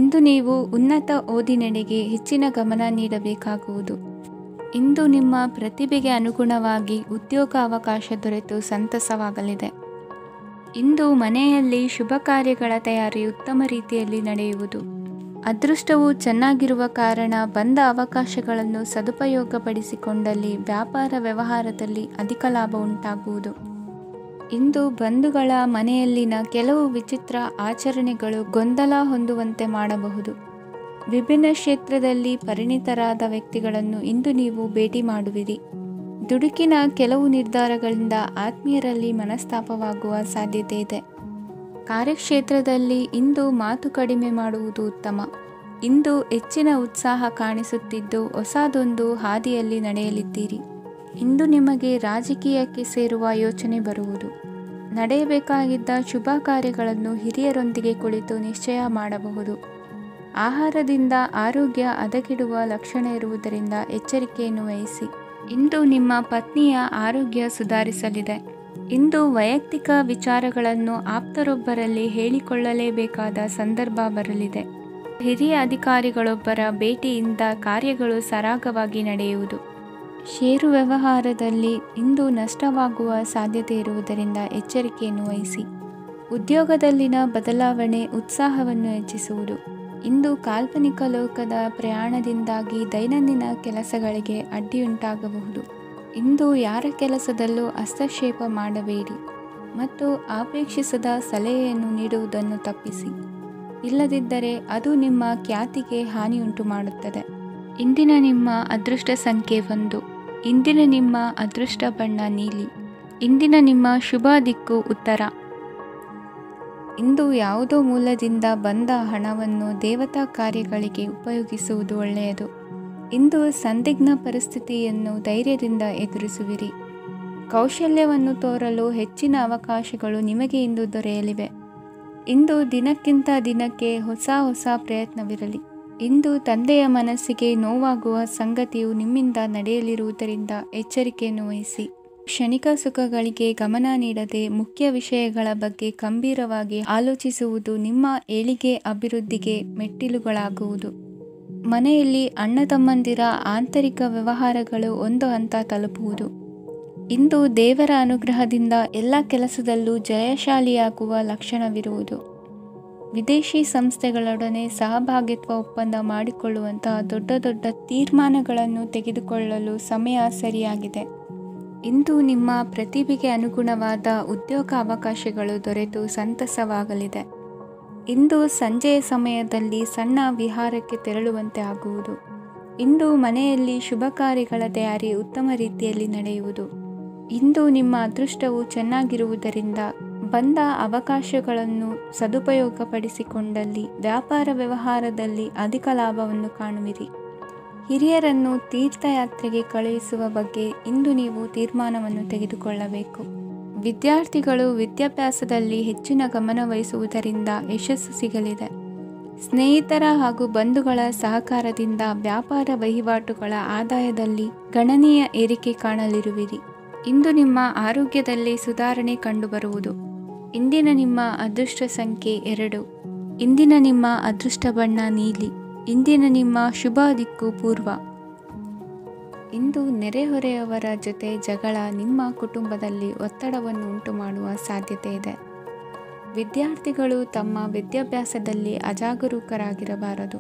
ಇಂದು ನೀವು ಉನ್ನತ ಓದಿನೆಡೆಗೆ ಹೆಚ್ಚಿನ ಗಮನ ನೀಡಬೇಕಾಗುವುದು. ಇಂದು ನಿಮ್ಮ ಪ್ರತಿಭೆಗೆ ಅನುಗುಣವಾಗಿ ಉದ್ಯೋಗಾವಕಾಶ ದೊರೆತು ಸಂತಸವಾಗಲಿದೆ. ಇಂದು ಮನೆಯಲ್ಲಿ ಶುಭ ಕಾರ್ಯಗಳ ತಯಾರಿ ಉತ್ತಮ ರೀತಿಯಲ್ಲಿ ನಡೆಯುವುದು. ಅದೃಷ್ಟವು ಚೆನ್ನಾಗಿರುವ ಕಾರಣ ಬಂದ ಅವಕಾಶಗಳನ್ನು ಸದುಪಯೋಗಪಡಿಸಿಕೊಂಡಲ್ಲಿ ವ್ಯಾಪಾರ ವ್ಯವಹಾರದಲ್ಲಿ ಅಧಿಕ ಲಾಭ ಉಂಟಾಗುವುದು. ಇಂದು ಬಂಧುಗಳ ಮನೆಯಲ್ಲಿನ ಕೆಲವು ವಿಚಿತ್ರ ಆಚರಣೆಗಳು ಗೊಂದಲ ಹೊಂದುವಂತೆ ಮಾಡಬಹುದು. ವಿಭಿನ್ನ ಕ್ಷೇತ್ರದಲ್ಲಿ ಪರಿಣಿತರಾದ ವ್ಯಕ್ತಿಗಳನ್ನು ಇಂದು ನೀವು ಭೇಟಿ ಮಾಡುವಿರಿ. ದುಡುಕಿನ ಕೆಲವು ನಿರ್ಧಾರಗಳಿಂದ ಆತ್ಮೀಯರಲ್ಲಿ ಮನಸ್ತಾಪವಾಗುವ ಸಾಧ್ಯತೆ ಇದೆ. ಕಾರ್ಯಕ್ಷೇತ್ರದಲ್ಲಿ ಇಂದು ಮಾತು ಕಡಿಮೆ ಮಾಡುವುದು ಉತ್ತಮ. ಇಂದು ಹೆಚ್ಚಿನ ಉತ್ಸಾಹ ಕಾಣಿಸುತ್ತಿದ್ದು ಹೊಸದೊಂದು ಹಾದಿಯಲ್ಲಿ ನಡೆಯಲಿದ್ದೀರಿ. ಇಂದು ನಿಮಗೆ ರಾಜಕೀಯಕ್ಕೆ ಸೇರುವ ಯೋಚನೆ ಬರುವುದು. ನಡೆಯಬೇಕಾಗಿದ್ದ ಶುಭ ಕಾರ್ಯಗಳನ್ನು ಹಿರಿಯರೊಂದಿಗೆ ಕುಳಿತು ನಿಶ್ಚಯ ಮಾಡಬಹುದು. ಆಹಾರದಿಂದ ಆರೋಗ್ಯ ಹದಗೆಡುವ ಲಕ್ಷಣ ಇರುವುದರಿಂದ ಎಚ್ಚರಿಕೆಯನ್ನು ವಹಿಸಿ. ಇಂದು ನಿಮ್ಮ ಪತ್ನಿಯ ಆರೋಗ್ಯ ಸುಧಾರಿಸಲಿದೆ. ಇಂದು ವೈಯಕ್ತಿಕ ವಿಚಾರಗಳನ್ನು ಆಪ್ತರೊಬ್ಬರಲ್ಲಿ ಹೇಳಿಕೊಳ್ಳಲೇಬೇಕಾದ ಸಂದರ್ಭ ಬರಲಿದೆ. ಹಿರಿಯ ಅಧಿಕಾರಿಗಳೊಬ್ಬರ ಭೇಟಿಯಿಂದ ಕಾರ್ಯಗಳು ಸರಾಗವಾಗಿ ನಡೆಯುವುದು. ಷೇರು ವ್ಯವಹಾರದಲ್ಲಿ ಇಂದು ನಷ್ಟವಾಗುವ ಸಾಧ್ಯತೆ ಇರುವುದರಿಂದ ಎಚ್ಚರಿಕೆಯನ್ನು ವಹಿಸಿ. ಉದ್ಯೋಗದಲ್ಲಿನ ಬದಲಾವಣೆ ಉತ್ಸಾಹವನ್ನು ಹೆಚ್ಚಿಸುವುದು. ಇಂದು ಕಾಲ್ಪನಿಕ ಲೋಕದ ಪ್ರಯಾಣದಿಂದಾಗಿ ದೈನಂದಿನ ಕೆಲಸಗಳಿಗೆ ಅಡ್ಡಿಯುಂಟಾಗಬಹುದು. ಇಂದು ಯಾರ ಕೆಲಸದಲ್ಲೂ ಹಸ್ತಕ್ಷೇಪ ಮಾಡಬೇಡಿ ಮತ್ತು ಅಪೇಕ್ಷಿಸದ ಸಲಹೆಯನ್ನು ನೀಡುವುದನ್ನು ತಪ್ಪಿಸಿ. ಇಲ್ಲದಿದ್ದರೆ ಅದು ನಿಮ್ಮ ಖ್ಯಾತಿಗೆ ಹಾನಿಯುಂಟು ಮಾಡುತ್ತದೆ. ಇಂದಿನ ನಿಮ್ಮ ಅದೃಷ್ಟ ಸಂಖ್ಯೆ 1. ಇಂದಿನ ನಿಮ್ಮ ಅದೃಷ್ಟ ಬಣ್ಣ ನೀಲಿ. ಇಂದಿನ ನಿಮ್ಮ ಶುಭ ದಿಕ್ಕು ಉತ್ತರ. ಇಂದು ಯಾವುದೋ ಮೂಲದಿಂದ ಬಂದ ಹಣವನ್ನು ದೇವತಾ ಕಾರ್ಯಗಳಿಗೆ ಉಪಯೋಗಿಸುವುದು ಒಳ್ಳೆಯದು. ಇಂದು ಸಂದಿಗ್ಧ ಪರಿಸ್ಥಿತಿಯನ್ನು ಧೈರ್ಯದಿಂದ ಎದುರಿಸುವಿರಿ. ಕೌಶಲ್ಯವನ್ನು ತೋರಲು ಹೆಚ್ಚಿನ ಅವಕಾಶಗಳು ನಿಮಗೆ ಇಂದು ದೊರೆಯಲಿವೆ. ಇಂದು ದಿನಕ್ಕಿಂತ ದಿನಕ್ಕೆ ಹೊಸ ಪ್ರಯತ್ನವಿರಲಿ. ಇಂದು ತಂದೆಯ ಮನಸ್ಸಿಗೆ ನೋವಾಗುವ ಸಂಗತಿಯು ನಿಮ್ಮಿಂದ ನಡೆಯಲಿರುವುದರಿಂದ ಎಚ್ಚರಿಕೆಯನ್ನು ವಹಿಸಿ. ಕ್ಷಣಿಕ ಸುಖಗಳಿಗೆ ಗಮನ ನೀಡದೆ ಮುಖ್ಯ ವಿಷಯಗಳ ಬಗ್ಗೆ ಗಂಭೀರವಾಗಿ ಆಲೋಚಿಸುವುದು ನಿಮ್ಮ ಏಳಿಗೆ ಅಭಿವೃದ್ಧಿಗೆ ಮೆಟ್ಟಿಲುಗಳಾಗುವುದು. ಮನೆಯಲ್ಲಿ ಅಣ್ಣ ತಮ್ಮಂದಿರ ಆಂತರಿಕ ವ್ಯವಹಾರಗಳು ಒಂದು ಹಂತ ತಲುಪುವುದು. ಇಂದು ದೇವರ ಅನುಗ್ರಹದಿಂದ ಎಲ್ಲ ಕೆಲಸದಲ್ಲೂ ಜಯಶಾಲಿಯಾಗುವ ಲಕ್ಷಣವಿರುವುದು. ವಿದೇಶಿ ಸಂಸ್ಥೆಗಳೊಡನೆ ಸಹಭಾಗಿತ್ವ ಒಪ್ಪಂದ ಮಾಡಿಕೊಳ್ಳುವಂತಹ ದೊಡ್ಡ ತೀರ್ಮಾನಗಳನ್ನು ತೆಗೆದುಕೊಳ್ಳಲು ಸಮಯ ಸರಿಯಾಗಿದೆ. ಇಂದು ನಿಮ್ಮ ಪ್ರತಿಭೆಗೆ ಅನುಗುಣವಾದ ಉದ್ಯೋಗ ಅವಕಾಶಗಳು ದೊರೆತು ಸಂತಸವಾಗಲಿದೆ. ಇಂದು ಸಂಜೆಯ ಸಮಯದಲ್ಲಿ ಸಣ್ಣ ವಿಹಾರಕ್ಕೆ ತೆರಳುವಂತೆ ಆಗುವುದು. ಇಂದು ಮನೆಯಲ್ಲಿ ಶುಭ ಕಾರ್ಯಗಳ ತಯಾರಿ ಉತ್ತಮ ರೀತಿಯಲ್ಲಿ ನಡೆಯುವುದು. ಇಂದು ನಿಮ್ಮ ಅದೃಷ್ಟವು ಚೆನ್ನಾಗಿರುವುದರಿಂದ ಬಂದ ಅವಕಾಶಗಳನ್ನು ಸದುಪಯೋಗಪಡಿಸಿಕೊಂಡಲ್ಲಿ ವ್ಯಾಪಾರ ವ್ಯವಹಾರದಲ್ಲಿ ಅಧಿಕ ಲಾಭವನ್ನು ಕಾಣುವಿರಿ. ಹಿರಿಯರನ್ನು ತೀರ್ಥಯಾತ್ರೆಗೆ ಕಳುಹಿಸುವ ಬಗ್ಗೆ ಇಂದು ನೀವು ತೀರ್ಮಾನವನ್ನು ತೆಗೆದುಕೊಳ್ಳಬೇಕು. ವಿದ್ಯಾರ್ಥಿಗಳು ವಿದ್ಯಾಭ್ಯಾಸದಲ್ಲಿ ಹೆಚ್ಚಿನ ಗಮನ ವಹಿಸುವುದರಿಂದ ಯಶಸ್ಸು ಸಿಗಲಿದೆ. ಸ್ನೇಹಿತರ ಹಾಗೂ ಬಂಧುಗಳ ಸಹಕಾರದಿಂದ ವ್ಯಾಪಾರ ವಹಿವಾಟುಗಳ ಆದಾಯದಲ್ಲಿ ಗಣನೀಯ ಏರಿಕೆ ಕಾಣಲಿರುವಿರಿ. ಇಂದು ನಿಮ್ಮ ಆರೋಗ್ಯದಲ್ಲಿ ಸುಧಾರಣೆ ಕಂಡುಬರುವುದು. ಇಂದಿನ ನಿಮ್ಮ ಅದೃಷ್ಟ ಸಂಖ್ಯೆ 2. ಇಂದಿನ ನಿಮ್ಮ ಅದೃಷ್ಟ ಬಣ್ಣ ನೀಲಿ. ಇಂದಿನ ನಿಮ್ಮ ಶುಭ ದಿಕ್ಕು ಪೂರ್ವ. ಇಂದು ನೆರೆಹೊರೆಯವರ ಜೊತೆ ಜಗಳ ನಿಮ್ಮ ಕುಟುಂಬದಲ್ಲಿ ಒತ್ತಡವನ್ನು ಉಂಟು ಮಾಡುವ ಸಾಧ್ಯತೆ ಇದೆ. ವಿದ್ಯಾರ್ಥಿಗಳು ತಮ್ಮ ವಿದ್ಯಾಭ್ಯಾಸದಲ್ಲಿ ಅಜಾಗರೂಕರಾಗಿರಬಾರದು.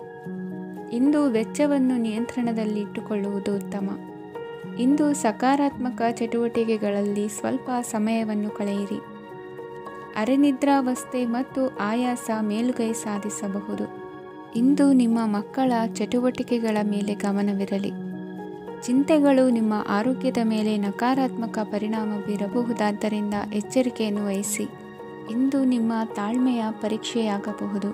ಇಂದು ವೆಚ್ಚವನ್ನು ನಿಯಂತ್ರಣದಲ್ಲಿ ಇಟ್ಟುಕೊಳ್ಳುವುದು ಉತ್ತಮ. ಇಂದು ಸಕಾರಾತ್ಮಕ ಚಟುವಟಿಕೆಗಳಲ್ಲಿ ಸ್ವಲ್ಪ ಸಮಯವನ್ನು ಕಳೆಯಿರಿ. ಅರೆನಿದ್ರಾವಸ್ಥೆ ಮತ್ತು ಆಯಾಸ ಮೇಲುಗೈ ಸಾಧಿಸಬಹುದು. ಇಂದು ನಿಮ್ಮ ಮಕ್ಕಳ ಚಟುವಟಿಕೆಗಳ ಮೇಲೆ ಗಮನವಿರಲಿ. ಚಿಂತೆಗಳು ನಿಮ್ಮ ಆರೋಗ್ಯದ ಮೇಲೆ ನಕಾರಾತ್ಮಕ ಪರಿಣಾಮ ಬೀರಬಹುದಾದ್ದರಿಂದ ಎಚ್ಚರಿಕೆಯನ್ನು ವಹಿಸಿ. ಇಂದು ನಿಮ್ಮ ತಾಳ್ಮೆಯ ಪರೀಕ್ಷೆಯಾಗಬಹುದು.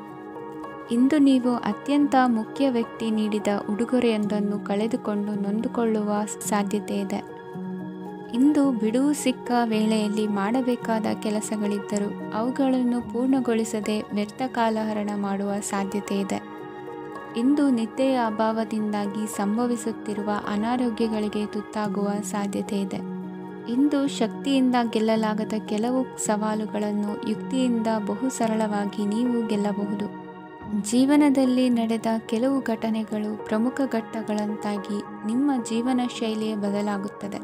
ಇಂದು ನೀವು ಅತ್ಯಂತ ಮುಖ್ಯ ವ್ಯಕ್ತಿ ನೀಡಿದ ಉಡುಗೊರೆಯೊಂದನ್ನು ಕಳೆದುಕೊಂಡು ನೊಂದುಕೊಳ್ಳುವ ಸಾಧ್ಯತೆ ಇದೆ. ಇಂದು ಬಿಡುವು ಸಿಕ್ಕ ವೇಳೆಯಲ್ಲಿ ಮಾಡಬೇಕಾದ ಕೆಲಸಗಳಿದ್ದರೂ ಅವುಗಳನ್ನು ಪೂರ್ಣಗೊಳಿಸದೆ ವ್ಯರ್ಥ ಕಾಲಹರಣ ಮಾಡುವ ಸಾಧ್ಯತೆ ಇದೆ. ಇಂದು ನಿದ್ದೆಯ ಅಭಾವದಿಂದಾಗಿ ಸಂಭವಿಸುತ್ತಿರುವ ಅನಾರೋಗ್ಯಗಳಿಗೆ ತುತ್ತಾಗುವ ಸಾಧ್ಯತೆ ಇದೆ. ಇಂದು ಶಕ್ತಿಯಿಂದ ಗೆಲ್ಲಲಾಗದ ಕೆಲವು ಸವಾಲುಗಳನ್ನು ಯುಕ್ತಿಯಿಂದ ಬಹು ಸರಳವಾಗಿ ನೀವು ಗೆಲ್ಲಬಹುದು. ಜೀವನದಲ್ಲಿ ನಡೆದ ಕೆಲವು ಘಟನೆಗಳು ಪ್ರಮುಖ ಘಟ್ಟಗಳಂತಾಗಿ ನಿಮ್ಮ ಜೀವನ ಶೈಲಿಯೇ ಬದಲಾಗುತ್ತದೆ.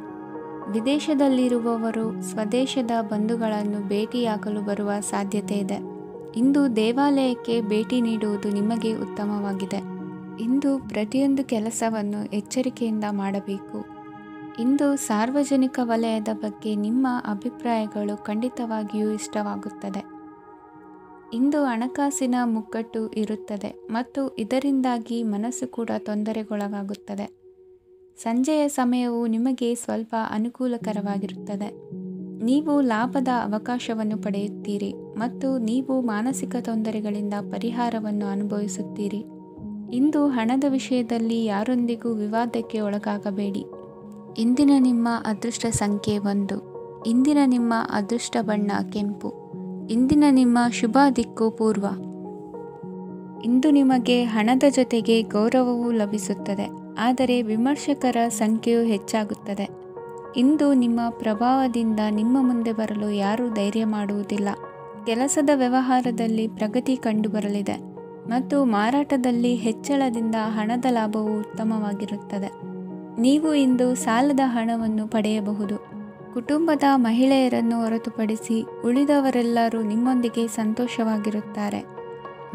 ವಿದೇಶದಲ್ಲಿರುವವರು ಸ್ವದೇಶದ ಬಂಧುಗಳನ್ನು ಭೇಟಿಯಾಗಲು ಬರುವ ಸಾಧ್ಯತೆ ಇದೆ. ಇಂದು ದೇವಾಲಯಕ್ಕೆ ಭೇಟಿ ನೀಡುವುದು ನಿಮಗೆ ಉತ್ತಮವಾಗಿದೆ. ಇಂದು ಪ್ರತಿಯೊಂದು ಕೆಲಸವನ್ನು ಎಚ್ಚರಿಕೆಯಿಂದ ಮಾಡಬೇಕು. ಇಂದು ಸಾರ್ವಜನಿಕ ವಲಯದ ಬಗ್ಗೆ ನಿಮ್ಮ ಅಭಿಪ್ರಾಯಗಳು ಖಂಡಿತವಾಗಿಯೂ ಇಷ್ಟವಾಗುತ್ತದೆ. ಇಂದು ಹಣಕಾಸಿನ ಮುಗ್ಗಟ್ಟು ಇರುತ್ತದೆ ಮತ್ತು ಇದರಿಂದಾಗಿ ಮನಸ್ಸು ಕೂಡ ತೊಂದರೆಗೊಳಗಾಗುತ್ತದೆ. ಸಂಜೆಯ ಸಮಯವು ನಿಮಗೆ ಸ್ವಲ್ಪ ಅನುಕೂಲಕರವಾಗಿರುತ್ತದೆ. ನೀವು ಲಾಭದ ಅವಕಾಶವನ್ನು ಪಡೆಯುತ್ತೀರಿ ಮತ್ತು ನೀವು ಮಾನಸಿಕ ತೊಂದರೆಗಳಿಂದ ಪರಿಹಾರವನ್ನು ಅನುಭವಿಸುತ್ತೀರಿ. ಇಂದು ಹಣದ ವಿಷಯದಲ್ಲಿ ಯಾರೊಂದಿಗೂ ವಿವಾದಕ್ಕೆ ಒಳಗಾಗಬೇಡಿ. ಇಂದಿನ ನಿಮ್ಮ ಅದೃಷ್ಟ ಸಂಖ್ಯೆ 1. ಇಂದಿನ ನಿಮ್ಮ ಅದೃಷ್ಟ ಬಣ್ಣ ಕೆಂಪು. ಇಂದಿನ ನಿಮ್ಮ ಶುಭ ದಿಕ್ಕು ಪೂರ್ವ. ಇಂದು ನಿಮಗೆ ಹಣದ ಜೊತೆಗೆ ಗೌರವವೂ ಲಭಿಸುತ್ತದೆ, ಆದರೆ ವಿಮರ್ಶಕರ ಸಂಖ್ಯೆಯು ಹೆಚ್ಚಾಗುತ್ತದೆ. ಇಂದು ನಿಮ್ಮ ಪ್ರಭಾವದಿಂದ ನಿಮ್ಮ ಮುಂದೆ ಬರಲು ಯಾರೂ ಧೈರ್ಯ ಮಾಡುವುದಿಲ್ಲ. ಕೆಲಸದ ವ್ಯವಹಾರದಲ್ಲಿ ಪ್ರಗತಿ ಕಂಡುಬರಲಿದೆ ಮತ್ತು ಮಾರಾಟದಲ್ಲಿ ಹೆಚ್ಚಳದಿಂದ ಹಣದ ಲಾಭವು ಉತ್ತಮವಾಗಿರುತ್ತದೆ. ನೀವು ಇಂದು ಸಾಲದ ಹಣವನ್ನು ಪಡೆಯಬಹುದು. ಕುಟುಂಬದ ಮಹಿಳೆಯರನ್ನು ಹೊರತುಪಡಿಸಿ ಉಳಿದವರೆಲ್ಲರೂ ನಿಮ್ಮೊಂದಿಗೆ ಸಂತೋಷವಾಗಿರುತ್ತಾರೆ.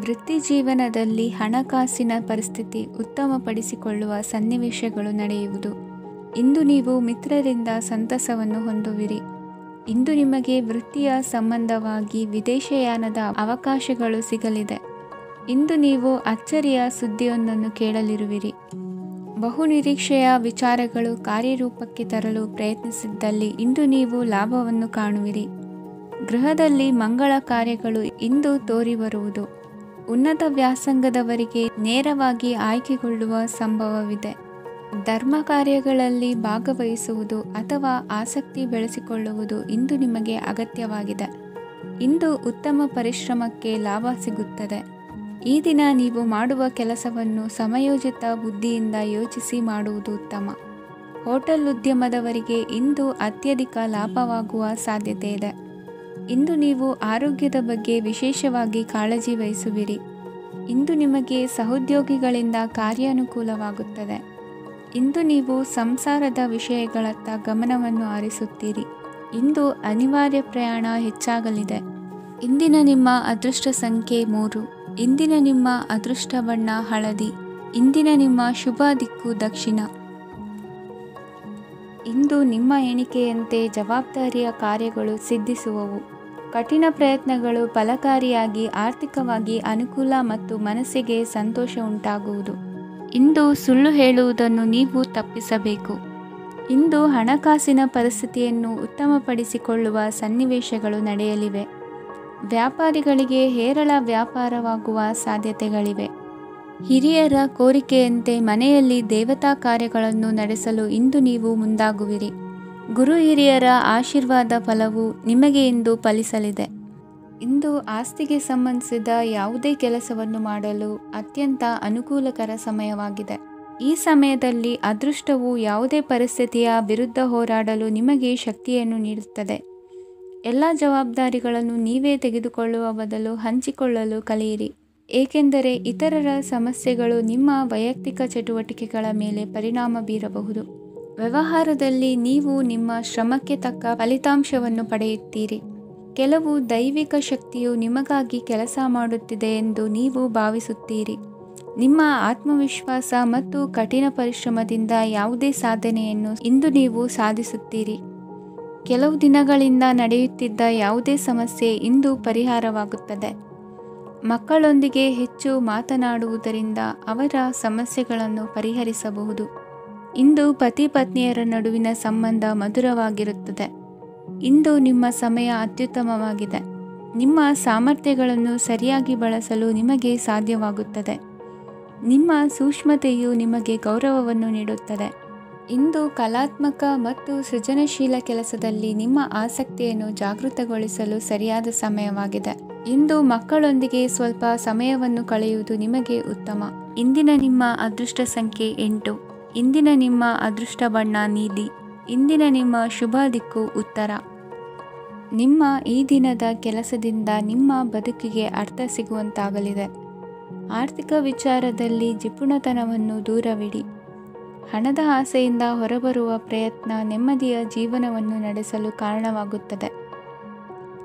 ವೃತ್ತಿ ಜೀವನದಲ್ಲಿ ಹಣಕಾಸಿನ ಪರಿಸ್ಥಿತಿ ಉತ್ತಮಪಡಿಸಿಕೊಳ್ಳುವ ಸನ್ನಿವೇಶಗಳು ನಡೆಯುವುದು. ಇಂದು ನೀವು ಮಿತ್ರರಿಂದ ಸಂತಸವನ್ನು ಹೊಂದುವಿರಿ. ಇಂದು ನಿಮಗೆ ವೃತ್ತಿಯ ಸಂಬಂಧವಾಗಿ ವಿದೇಶಯಾನದ ಅವಕಾಶಗಳು ಸಿಗಲಿದೆ. ಇಂದು ನೀವು ಅಚ್ಚರಿಯ ಸುದ್ದಿಯೊಂದನ್ನು ಕೇಳಲಿರುವಿರಿ. ಬಹುನಿರೀಕ್ಷೆಯ ವಿಚಾರಗಳು ಕಾರ್ಯರೂಪಕ್ಕೆ ತರಲು ಪ್ರಯತ್ನಿಸಿದ್ದಲ್ಲಿ ಇಂದು ನೀವು ಲಾಭವನ್ನು ಕಾಣುವಿರಿ. ಗೃಹದಲ್ಲಿ ಮಂಗಳ ಕಾರ್ಯಗಳು ಇಂದು ತೋರಿಬರುವುದು. ಉನ್ನತ ವ್ಯಾಸಂಗದವರಿಗೆ ನೇರವಾಗಿ ಆಯ್ಕೆಗೊಳ್ಳುವ ಸಂಭವವಿದೆ. ಧರ್ಮ ಕಾರ್ಯಗಳಲ್ಲಿ ಭಾಗವಹಿಸುವುದು ಅಥವಾ ಆಸಕ್ತಿ ಬೆಳೆಸಿಕೊಳ್ಳುವುದು ಇಂದು ನಿಮಗೆ ಅಗತ್ಯವಾಗಿದೆ. ಇಂದು ಉತ್ತಮ ಪರಿಶ್ರಮಕ್ಕೆ ಲಾಭ ಸಿಗುತ್ತದೆ. ಈ ದಿನ ನೀವು ಮಾಡುವ ಕೆಲಸವನ್ನು ಸಮಯೋಚಿತ ಬುದ್ಧಿಯಿಂದ ಯೋಚಿಸಿ ಮಾಡುವುದು ಉತ್ತಮ. ಹೋಟೆಲ್ ಉದ್ಯಮದವರಿಗೆ ಇಂದು ಅತ್ಯಧಿಕ ಲಾಭವಾಗುವ ಸಾಧ್ಯತೆ ಇದೆ. ಇಂದು ನೀವು ಆರೋಗ್ಯದ ಬಗ್ಗೆ ವಿಶೇಷವಾಗಿ ಕಾಳಜಿ ವಹಿಸುವಿರಿ. ಇಂದು ನಿಮಗೆ ಸಹೋದ್ಯೋಗಿಗಳಿಂದ ಕಾರ್ಯಾನುಕೂಲವಾಗುತ್ತದೆ. ಇಂದು ನೀವು ಸಂಸಾರದ ವಿಷಯಗಳತ್ತ ಗಮನವನ್ನು ಹರಿಸುತ್ತೀರಿ. ಇಂದು ಅನಿವಾರ್ಯ ಪ್ರಯಾಣ ಹೆಚ್ಚಾಗಲಿದೆ. ಇಂದಿನ ನಿಮ್ಮ ಅದೃಷ್ಟ ಸಂಖ್ಯೆ 3. ಇಂದಿನ ನಿಮ್ಮ ಅದೃಷ್ಟ ಬಣ್ಣ ಹಳದಿ. ಇಂದಿನ ನಿಮ್ಮ ಶುಭ ದಿಕ್ಕು ದಕ್ಷಿಣ. ಇಂದು ನಿಮ್ಮ ಎಣಿಕೆಯಂತೆ ಜವಾಬ್ದಾರಿಯ ಕಾರ್ಯಗಳು ಸಿದ್ಧಿಸುವವು. ಕಠಿಣ ಪ್ರಯತ್ನಗಳು ಫಲಕಾರಿಯಾಗಿ ಆರ್ಥಿಕವಾಗಿ ಅನುಕೂಲ ಮತ್ತು ಮನಸ್ಸಿಗೆ ಸಂತೋಷ ಉಂಟಾಗುವುದು. ಇಂದು ಸುಳ್ಳು ಹೇಳುವುದನ್ನು ನೀವು ತಪ್ಪಿಸಬೇಕು. ಇಂದು ಹಣಕಾಸಿನ ಪರಿಸ್ಥಿತಿಯನ್ನು ಉತ್ತಮಪಡಿಸಿಕೊಳ್ಳುವ ಸನ್ನಿವೇಶಗಳು ನಡೆಯಲಿವೆ. ವ್ಯಾಪಾರಿಗಳಿಗೆ ಹೇರಳ ವ್ಯಾಪಾರವಾಗುವ ಸಾಧ್ಯತೆಗಳಿವೆ. ಹಿರಿಯರ ಕೋರಿಕೆಯಂತೆ ಮನೆಯಲ್ಲಿ ದೇವತಾ ಕಾರ್ಯಗಳನ್ನು ನಡೆಸಲು ಇಂದು ನೀವು ಮುಂದಾಗುವಿರಿ. ಗುರು ಹಿರಿಯರ ಆಶೀರ್ವಾದ ಫಲವು ನಿಮಗೆ ಇಂದು ಫಲಿಸಲಿದೆ. ಇಂದು ಆಸ್ತಿಗೆ ಸಂಬಂಧಿಸಿದ ಯಾವುದೇ ಕೆಲಸವನ್ನು ಮಾಡಲು ಅತ್ಯಂತ ಅನುಕೂಲಕರ ಸಮಯವಾಗಿದೆ. ಈ ಸಮಯದಲ್ಲಿ ಅದೃಷ್ಟವು ಯಾವುದೇ ಪರಿಸ್ಥಿತಿಯ ವಿರುದ್ಧ ಹೋರಾಡಲು ನಿಮಗೆ ಶಕ್ತಿಯನ್ನು ನೀಡುತ್ತದೆ. ಎಲ್ಲ ಜವಾಬ್ದಾರಿಗಳನ್ನು ನೀವೇ ತೆಗೆದುಕೊಳ್ಳುವ ಬದಲು ಹಂಚಿಕೊಳ್ಳಲು ಕಲಿಯಿರಿ, ಏಕೆಂದರೆ ಇತರರ ಸಮಸ್ಯೆಗಳು ನಿಮ್ಮ ವೈಯಕ್ತಿಕ ಚಟುವಟಿಕೆಗಳ ಮೇಲೆ ಪರಿಣಾಮ ಬೀರಬಹುದು. ವ್ಯವಹಾರದಲ್ಲಿ ನೀವು ನಿಮ್ಮ ಶ್ರಮಕ್ಕೆ ತಕ್ಕ ಫಲಿತಾಂಶವನ್ನು ಪಡೆಯುತ್ತೀರಿ. ಕೆಲವು ದೈವಿಕ ಶಕ್ತಿಯು ನಿಮಗಾಗಿ ಕೆಲಸ ಮಾಡುತ್ತಿದೆ ಎಂದು ನೀವು ಭಾವಿಸುತ್ತೀರಿ. ನಿಮ್ಮ ಆತ್ಮವಿಶ್ವಾಸ ಮತ್ತು ಕಠಿಣ ಪರಿಶ್ರಮದಿಂದ ಯಾವುದೇ ಸಾಧನೆಯನ್ನು ಇಂದು ನೀವು ಸಾಧಿಸುತ್ತೀರಿ. ಕೆಲವು ದಿನಗಳಿಂದ ನಡೆಯುತ್ತಿದ್ದ ಯಾವುದೇ ಸಮಸ್ಯೆ ಇಂದು ಪರಿಹಾರವಾಗುತ್ತದೆ. ಮಕ್ಕಳೊಂದಿಗೆ ಹೆಚ್ಚು ಮಾತನಾಡುವುದರಿಂದ ಅವರ ಸಮಸ್ಯೆಗಳನ್ನು ಪರಿಹರಿಸಬಹುದು. ಇಂದು ಪತಿ ಪತ್ನಿಯರ ನಡುವಿನ ಸಂಬಂಧ ಮಧುರವಾಗಿರುತ್ತದೆ. ಇಂದು ನಿಮ್ಮ ಸಮಯ ಅತ್ಯುತ್ತಮವಾಗಿದೆ. ನಿಮ್ಮ ಸಾಮರ್ಥ್ಯಗಳನ್ನು ಸರಿಯಾಗಿ ಬಳಸಲು ನಿಮಗೆ ಸಾಧ್ಯವಾಗುತ್ತದೆ. ನಿಮ್ಮ ಸೂಕ್ಷ್ಮತೆಯು ನಿಮಗೆ ಗೌರವವನ್ನು ನೀಡುತ್ತದೆ. ಇಂದು ಕಲಾತ್ಮಕ ಮತ್ತು ಸೃಜನಶೀಲ ಕೆಲಸದಲ್ಲಿ ನಿಮ್ಮ ಆಸಕ್ತಿಯನ್ನು ಜಾಗೃತಗೊಳಿಸಲು ಸರಿಯಾದ ಸಮಯವಾಗಿದೆ. ಇಂದು ಮಕ್ಕಳೊಂದಿಗೆ ಸ್ವಲ್ಪ ಸಮಯವನ್ನು ಕಳೆಯುವುದು ನಿಮಗೆ ಉತ್ತಮ. ಇಂದಿನ ನಿಮ್ಮ ಅದೃಷ್ಟ ಸಂಖ್ಯೆ 8. ಇಂದಿನ ನಿಮ್ಮ ಅದೃಷ್ಟ ಬಣ್ಣ ನೀಲಿ. ಇಂದಿನ ನಿಮ್ಮ ಶುಭ ದಿಕ್ಕು ಉತ್ತರ. ನಿಮ್ಮ ಈ ದಿನದ ಕೆಲಸದಿಂದ ನಿಮ್ಮ ಬದುಕಿಗೆ ಅರ್ಥ ಸಿಗುವಂತಾಗಲಿದೆ. ಆರ್ಥಿಕ ವಿಚಾರದಲ್ಲಿ ಜಿಪುಣತನವನ್ನು ದೂರವಿಡಿ. ಹಣದ ಆಸೆಯಿಂದ ಹೊರಬರುವ ಪ್ರಯತ್ನ ನೆಮ್ಮದಿಯ ಜೀವನವನ್ನು ನಡೆಸಲು ಕಾರಣವಾಗುತ್ತದೆ.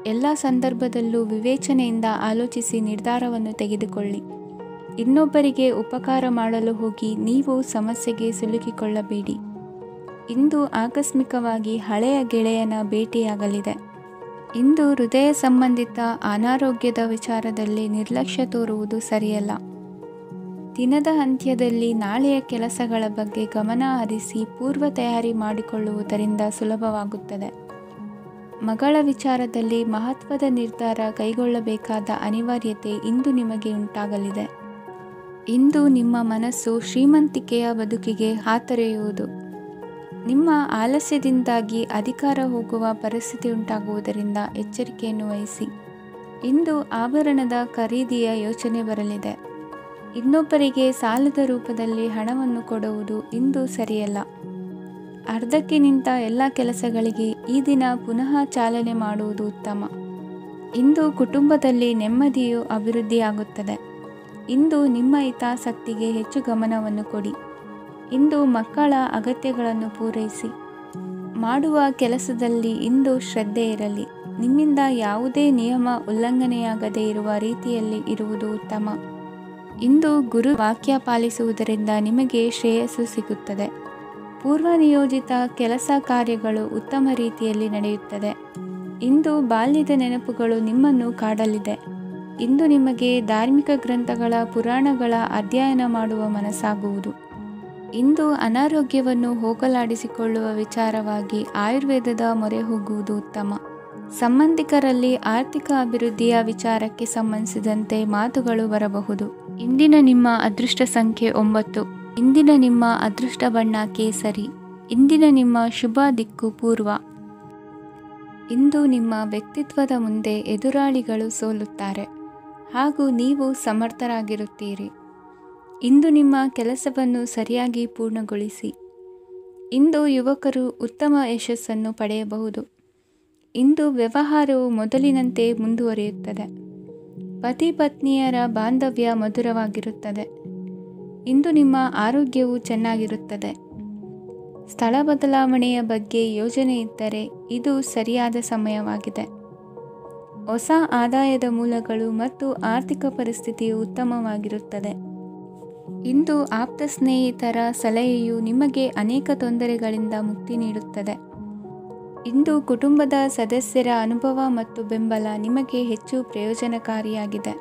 ಎಲ್ಲ ಸಂದರ್ಭದಲ್ಲೂ ವಿವೇಚನೆಯಿಂದ ಆಲೋಚಿಸಿ ನಿರ್ಧಾರವನ್ನು ತೆಗೆದುಕೊಳ್ಳಿ. ಇನ್ನೊಬ್ಬರಿಗೆ ಉಪಕಾರ ಮಾಡಲು ಹೋಗಿ ನೀವು ಸಮಸ್ಯೆಗೆ ಸಿಲುಕಿಕೊಳ್ಳಬೇಡಿ. ಇಂದು ಆಕಸ್ಮಿಕವಾಗಿ ಹಳೆಯ ಗೆಳೆಯನ ಭೇಟಿಯಾಗಲಿದೆ. ಇಂದು ಹೃದಯ ಸಂಬಂಧಿತ ಅನಾರೋಗ್ಯದ ವಿಚಾರದಲ್ಲಿ ನಿರ್ಲಕ್ಷ್ಯ ತೋರುವುದು ಸರಿಯಲ್ಲ. ದಿನದ ಅಂತ್ಯದಲ್ಲಿ ನಾಳೆಯ ಕೆಲಸಗಳ ಬಗ್ಗೆ ಗಮನ ಹರಿಸಿ ಪೂರ್ವ ತಯಾರಿ ಮಾಡಿಕೊಳ್ಳುವುದರಿಂದ ಸುಲಭವಾಗುತ್ತದೆ. ಮಗಳ ವಿಚಾರದಲ್ಲಿ ಮಹತ್ವದ ನಿರ್ಧಾರ ಕೈಗೊಳ್ಳಬೇಕಾದ ಅನಿವಾರ್ಯತೆ ಇಂದು ನಿಮಗೆ ಉಂಟಾಗಲಿದೆ. ಇಂದು ನಿಮ್ಮ ಮನಸ್ಸು ಶ್ರೀಮಂತಿಕೆಯ ಬದುಕಿಗೆ ಹಾತೊರೆಯುವುದು. ನಿಮ್ಮ ಆಲಸ್ಯದಿಂದಾಗಿ ಅಧಿಕಾರ ಹೋಗುವ ಪರಿಸ್ಥಿತಿ ಉಂಟಾಗುವುದರಿಂದ ಎಚ್ಚರಿಕೆಯನ್ನು ವಹಿಸಿ. ಇಂದು ಆಭರಣದ ಖರೀದಿಯ ಯೋಚನೆ ಬರಲಿದೆ. ಇನ್ನೊಬ್ಬರಿಗೆ ಸಾಲದ ರೂಪದಲ್ಲಿ ಹಣವನ್ನು ಕೊಡುವುದು ಇಂದು ಸರಿಯಲ್ಲ. ಅರ್ಧಕ್ಕೆ ನಿಂತ ಎಲ್ಲ ಕೆಲಸಗಳಿಗೆ ಈ ದಿನ ಪುನಃ ಚಾಲನೆ ಮಾಡುವುದು ಉತ್ತಮ. ಇಂದು ಕುಟುಂಬದಲ್ಲಿ ನೆಮ್ಮದಿಯು ಅಭಿವೃದ್ಧಿಯಾಗುತ್ತದೆ. ಇಂದು ನಿಮ್ಮ ಹಿತಾಸಕ್ತಿಗೆ ಹೆಚ್ಚು ಗಮನವನ್ನು ಕೊಡಿ. ಇಂದು ಮಕ್ಕಳ ಅಗತ್ಯಗಳನ್ನು ಪೂರೈಸಿ. ಮಾಡುವ ಕೆಲಸದಲ್ಲಿ ಇಂದು ಶ್ರದ್ಧೆ ಇರಲಿ. ನಿಮ್ಮಿಂದ ಯಾವುದೇ ನಿಯಮ ಉಲ್ಲಂಘನೆಯಾಗದೇ ಇರುವ ರೀತಿಯಲ್ಲಿ ಇರುವುದು ಉತ್ತಮ. ಇಂದು ಗುರು ವಾಕ್ಯ ಪಾಲಿಸುವುದರಿಂದ ನಿಮಗೆ ಶ್ರೇಯಸ್ಸು ಸಿಗುತ್ತದೆ. ಪೂರ್ವ ನಿಯೋಜಿತ ಕೆಲಸ ಕಾರ್ಯಗಳು ಉತ್ತಮ ರೀತಿಯಲ್ಲಿ ನಡೆಯುತ್ತದೆ. ಇಂದು ಬಾಲ್ಯದ ನೆನಪುಗಳು ನಿಮ್ಮನ್ನು ಕಾಡಲಿದೆ. ಇಂದು ನಿಮಗೆ ಧಾರ್ಮಿಕ ಗ್ರಂಥಗಳ ಪುರಾಣಗಳ ಅಧ್ಯಯನ ಮಾಡುವ ಮನಸ್ಸಾಗುವುದು. ಇಂದು ಅನಾರೋಗ್ಯವನ್ನು ಹೋಗಲಾಡಿಸಿಕೊಳ್ಳುವ ವಿಚಾರವಾಗಿ ಆಯುರ್ವೇದದ ಮೊರೆ ಹೋಗುವುದು ಉತ್ತಮ. ಸಂಬಂಧಿಕರಲ್ಲಿ ಆರ್ಥಿಕ ಅಭಿವೃದ್ಧಿಯ ವಿಚಾರಕ್ಕೆ ಸಂಬಂಧಿಸಿದಂತೆ ಮಾತುಗಳು ಬರಬಹುದು. ಇಂದಿನ ನಿಮ್ಮ ಅದೃಷ್ಟ ಸಂಖ್ಯೆ 9. ಇಂದಿನ ನಿಮ್ಮ ಅದೃಷ್ಟ ಬಣ್ಣ ಕೇಸರಿ. ಇಂದಿನ ನಿಮ್ಮ ಶುಭ ದಿಕ್ಕು ಪೂರ್ವ. ಇಂದು ನಿಮ್ಮ ವ್ಯಕ್ತಿತ್ವದ ಮುಂದೆ ಎದುರಾಳಿಗಳು ಸೋಲುತ್ತಾರೆ ಹಾಗೂ ನೀವು ಸಮರ್ಥರಾಗಿರುತ್ತೀರಿ. ಇಂದು ನಿಮ್ಮ ಕೆಲಸವನ್ನು ಸರಿಯಾಗಿ ಪೂರ್ಣಗೊಳಿಸಿ. ಇಂದು ಯುವಕರು ಉತ್ತಮ ಯಶಸ್ಸನ್ನು ಪಡೆಯಬಹುದು. ಇಂದು ವ್ಯವಹಾರವು ಮೊದಲಿನಂತೆ ಮುಂದುವರಿಯುತ್ತದೆ. ಪತಿ ಪತ್ನಿಯರ ಬಾಂಧವ್ಯ ಮಧುರವಾಗಿರುತ್ತದೆ. ಇಂದು ನಿಮ್ಮ ಆರೋಗ್ಯವು ಚೆನ್ನಾಗಿರುತ್ತದೆ. ಸ್ಥಳ ಬದಲಾವಣೆಯ ಬಗ್ಗೆ ಯೋಜನೆ ಇದ್ದರೆ ಇದು ಸರಿಯಾದ ಸಮಯವಾಗಿದೆ. ಹೊಸ ಆದಾಯದ ಮೂಲಗಳು ಮತ್ತು ಆರ್ಥಿಕ ಪರಿಸ್ಥಿತಿಯು ಉತ್ತಮವಾಗಿರುತ್ತದೆ. ಇಂದು ಆಪ್ತ ಸ್ನೇಹಿತರ ಸಲಹೆಯು ನಿಮಗೆ ಅನೇಕ ತೊಂದರೆಗಳಿಂದ ಮುಕ್ತಿ ನೀಡುತ್ತದೆ. ಇಂದು ಕುಟುಂಬದ ಸದಸ್ಯರ ಅನುಭವ ಮತ್ತು ಬೆಂಬಲ ನಿಮಗೆ ಹೆಚ್ಚು ಪ್ರಯೋಜನಕಾರಿಯಾಗಿದೆ.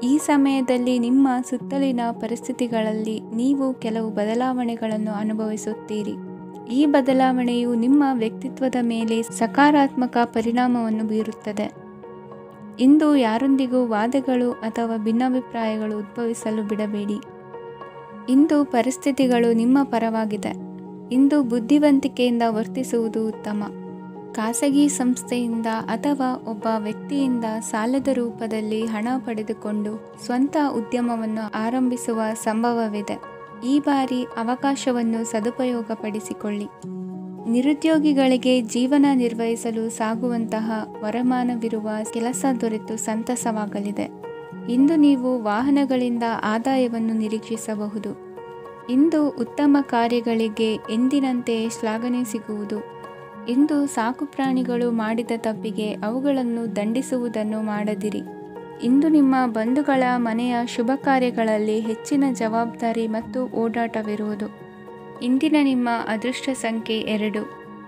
ಈ ಸಮಯದಲ್ಲಿ ನಿಮ್ಮ ಸುತ್ತಲಿನ ಪರಿಸ್ಥಿತಿಗಳಲ್ಲಿ ನೀವು ಕೆಲವು ಬದಲಾವಣೆಗಳನ್ನು ಅನುಭವಿಸುತ್ತೀರಿ. ಈ ಬದಲಾವಣೆಯು ನಿಮ್ಮ ವ್ಯಕ್ತಿತ್ವದ ಮೇಲೆ ಸಕಾರಾತ್ಮಕ ಪರಿಣಾಮವನ್ನು ಬೀರುತ್ತದೆ. ಇಂದು ಯಾರೊಂದಿಗೂ ವಾದಗಳು ಅಥವಾ ಭಿನ್ನಾಭಿಪ್ರಾಯಗಳು ಉದ್ಭವಿಸಲು ಬಿಡಬೇಡಿ. ಇಂದು ಪರಿಸ್ಥಿತಿಗಳು ನಿಮ್ಮ ಪರವಾಗಿದೆ. ಇಂದು ಬುದ್ಧಿವಂತಿಕೆಯಿಂದ ವರ್ತಿಸುವುದು ಉತ್ತಮ. ಖಾಸಗಿ ಸಂಸ್ಥೆಯಿಂದ ಅಥವಾ ಒಬ್ಬ ವ್ಯಕ್ತಿಯಿಂದ ಸಾಲದ ರೂಪದಲ್ಲಿ ಹಣ ಪಡೆದುಕೊಂಡು ಸ್ವಂತ ಉದ್ಯಮವನ್ನು ಆರಂಭಿಸುವ ಸಂಭವವಿದೆ. ಈ ಬಾರಿ ಅವಕಾಶವನ್ನು ಸದುಪಯೋಗಪಡಿಸಿಕೊಳ್ಳಿ. ನಿರುದ್ಯೋಗಿಗಳಿಗೆ ಜೀವನ ನಿರ್ವಹಿಸಲು ಸಾಗುವಂತಹ ವರಮಾನವಿರುವ ಕೆಲಸ ದೊರೆತು ಸಂತಸವಾಗಲಿದೆ. ಇಂದು ನೀವು ವಾಹನಗಳಿಂದ ಆದಾಯವನ್ನು ನಿರೀಕ್ಷಿಸಬಹುದು. ಇಂದು ಉತ್ತಮ ಕಾರ್ಯಗಳಿಗೆ ಎಂದಿನಂತೆಯೇ ಶ್ಲಾಘನೆ ಸಿಗುವುದು. ಇಂದು ಸಾಕುಪ್ರಾಣಿಗಳು ಮಾಡಿದ ತಪ್ಪಿಗೆ ಅವುಗಳನ್ನು ದಂಡಿಸುವುದನ್ನು ಮಾಡದಿರಿ. ಇಂದು ನಿಮ್ಮ ಬಂಧುಗಳ ಮನೆಯ ಶುಭ ಕಾರ್ಯಗಳಲ್ಲಿ ಹೆಚ್ಚಿನ ಜವಾಬ್ದಾರಿ ಮತ್ತು ಓಡಾಟವಿರುವುದು. ಇಂದಿನ ನಿಮ್ಮ ಅದೃಷ್ಟ ಸಂಖ್ಯೆ 2.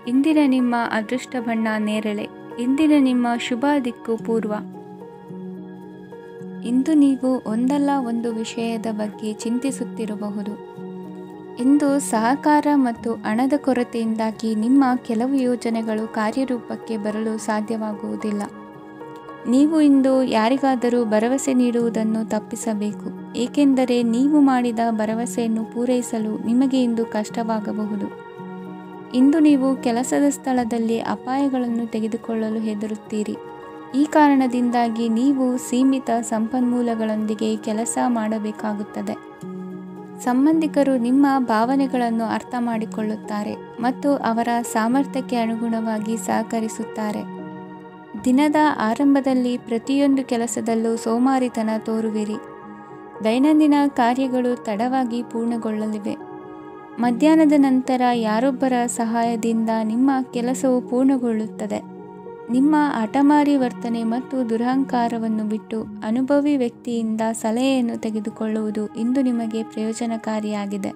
ಇಂದಿನ ನಿಮ್ಮ ಅದೃಷ್ಟ ಬಣ್ಣ ನೇರಳೆ. ಇಂದಿನ ನಿಮ್ಮ ಶುಭ ದಿಕ್ಕು ಪೂರ್ವ. ಇಂದು ನೀವು ಒಂದಲ್ಲ ಒಂದು ವಿಷಯದ ಬಗ್ಗೆ ಚಿಂತಿಸುತ್ತಿರಬಹುದು. ಇಂದು ಸಹಕಾರ ಮತ್ತು ಹಣದ ಕೊರತೆಯಿಂದಾಗಿ ನಿಮ್ಮ ಕೆಲವು ಯೋಜನೆಗಳು ಕಾರ್ಯರೂಪಕ್ಕೆ ಬರಲು ಸಾಧ್ಯವಾಗುವುದಿಲ್ಲ. ನೀವು ಇಂದು ಯಾರಿಗಾದರೂ ಭರವಸೆ ನೀಡುವುದನ್ನು ತಪ್ಪಿಸಬೇಕು, ಏಕೆಂದರೆ ನೀವು ಮಾಡಿದ ಭರವಸೆಯನ್ನು ಪೂರೈಸಲು ನಿಮಗೆ ಇಂದು ಕಷ್ಟವಾಗಬಹುದು. ಇಂದು ನೀವು ಕೆಲಸದ ಸ್ಥಳದಲ್ಲಿ ಅಪಾಯಗಳನ್ನು ತೆಗೆದುಕೊಳ್ಳಲು ಹೆದರುತ್ತೀರಿ. ಈ ಕಾರಣದಿಂದಾಗಿ ನೀವು ಸೀಮಿತ ಸಂಪನ್ಮೂಲಗಳೊಂದಿಗೆ ಕೆಲಸ ಮಾಡಬೇಕಾಗುತ್ತದೆ. ಸಂಬಂಧಿಕರು ನಿಮ್ಮ ಭಾವನೆಗಳನ್ನು ಅರ್ಥ ಮಾಡಿಕೊಳ್ಳುತ್ತಾರೆ ಮತ್ತು ಅವರ ಸಾಮರ್ಥ್ಯಕ್ಕೆ ಅನುಗುಣವಾಗಿ ಸಹಕರಿಸುತ್ತಾರೆ. ದಿನದ ಆರಂಭದಲ್ಲಿ ಪ್ರತಿಯೊಂದು ಕೆಲಸದಲ್ಲೂ ಸೋಮಾರಿತನ ತೋರುವಿರಿ. ದೈನಂದಿನ ಕಾರ್ಯಗಳು ತಡವಾಗಿ ಪೂರ್ಣಗೊಳ್ಳಲಿವೆ. ಮಧ್ಯಾಹ್ನದ ನಂತರ ಯಾರೊಬ್ಬರ ಸಹಾಯದಿಂದ ನಿಮ್ಮ ಕೆಲಸವು ಪೂರ್ಣಗೊಳ್ಳುತ್ತದೆ. ನಿಮ್ಮ ಹಠಮಾರಿ ವರ್ತನೆ ಮತ್ತು ದುರಹಂಕಾರವನ್ನು ಬಿಟ್ಟು ಅನುಭವಿ ವ್ಯಕ್ತಿಯಿಂದ ಸಲಹೆಯನ್ನು ತೆಗೆದುಕೊಳ್ಳುವುದು ಇಂದು ನಿಮಗೆ ಪ್ರಯೋಜನಕಾರಿಯಾಗಿದೆ.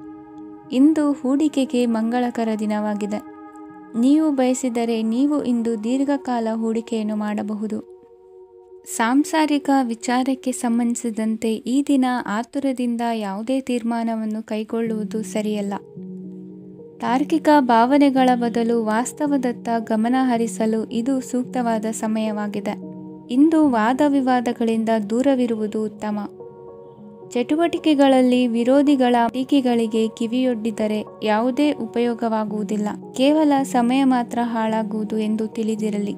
ಇಂದು ಹೂಡಿಕೆಗೆ ಮಂಗಳಕರ ದಿನವಾಗಿದೆ. ನೀವು ಬಯಸಿದರೆ ನೀವು ಇಂದು ದೀರ್ಘಕಾಲ ಹೂಡಿಕೆಯನ್ನು ಮಾಡಬಹುದು. ಸಾಂಸಾರಿಕ ವಿಚಾರಕ್ಕೆ ಸಂಬಂಧಿಸಿದಂತೆ ಈ ದಿನ ಆತುರದಿಂದ ಯಾವುದೇ ತೀರ್ಮಾನವನ್ನು ಕೈಗೊಳ್ಳುವುದು ಸರಿಯಲ್ಲ. ತಾರ್ಕಿಕ ಭಾವನೆಗಳ ಬದಲು ವಾಸ್ತವದತ್ತ ಗಮನ ಹರಿಸಲು ಇದು ಸೂಕ್ತವಾದ ಸಮಯವಾಗಿದೆ. ಇಂದು ವಾದ ವಿವಾದಗಳಿಂದ ದೂರವಿರುವುದು ಉತ್ತಮ. ಚಟುವಟಿಕೆಗಳಲ್ಲಿ ವಿರೋಧಿಗಳ ಟೀಕೆಗಳಿಗೆ ಕಿವಿಯೊಡ್ಡಿದರೆ ಯಾವುದೇ ಉಪಯೋಗವಾಗುವುದಿಲ್ಲ. ಕೇವಲ ಸಮಯ ಮಾತ್ರ ಹಾಳಾಗುವುದು ಎಂದು ತಿಳಿದಿರಲಿ.